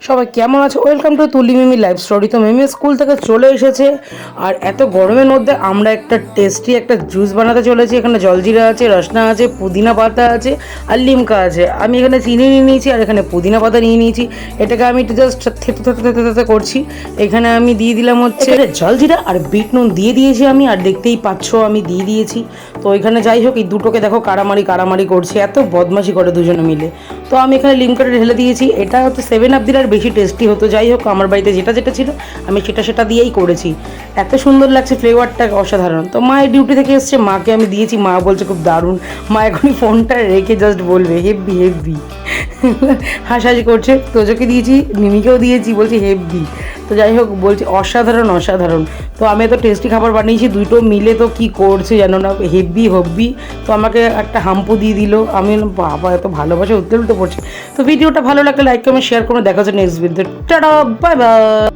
সবাই কেমন আছে? ওয়েলকাম টু তুলি মিমি লাইফ স্টোরি। তো মিমি স্কুল থেকে চলে এসেছে, আর এত গরমের মধ্যে আমরা একটা টেস্টি একটা জুস বানাতে চলেছি। এখানে জলজিরা আছে, রসনা আছে, পুদিনা পাতা আছে, আর লিমকা আছে। আমি এখানে চিনি নিয়ে নিয়েছি, আর এখানে পুদিনা পাতা নিয়ে নিয়েছি। এটাকে আমি একটু জাস্ট থেতে থেতে থেতে থেতে করছি। এখানে আমি দিয়ে দিলাম হচ্ছে জলজিরা আর বিট নুন দিয়ে দিয়েছি আমি, আর দেখতেই পাচ্ছ আমি দিয়ে দিয়েছি। তো এখানে যাই হোক, এই দুটোকে দেখো কাড়ামাড়ি করছে, এত বদমাশি করে দুজনে মিলে। তো আমি এখানে লিমকাটা ঢেলে দিয়েছি। এটা হচ্ছে 7 আপ দিলে আর বেশি টেস্টি হতো। যাই হোক, আমার বাড়িতে যেটা যেটা ছিল আমি সেটা দিয়েই করেছি। এত সুন্দর লাগছে, ফ্লেভারটা অসাধারণ। তো মায়ের ডিউটি থেকে এসছে, মাকে আমি দিয়েছি, মা বলছে খুব দারুণ। মা এখনই ফোনটা রেখে জাস্ট বলবে হেব্বি হেব্বি, হাসাহাসি করছে। তোজোকে দিয়েছি, মিমিকেও দিয়েছি, বলছি হেব্বি। তো যাই হোক, বলছি অসাধারণ অসাধারণ। তো আমি এত টেস্টি খাবার বানিয়েছি, দুটো মিলে তো কি করছে জানো না, হেব্বি হব্বি। তো আমাকে একটা হাম্পু দিয়ে দিল। আমি বাবা, এত ভালোবাসা উঠতে উঠতে পড়ছে। তো ভিডিওটা ভালো লাগলে লাইক কমেন্ট শেয়ার করে দেখা হচ্ছে next video. Tata, bye bye.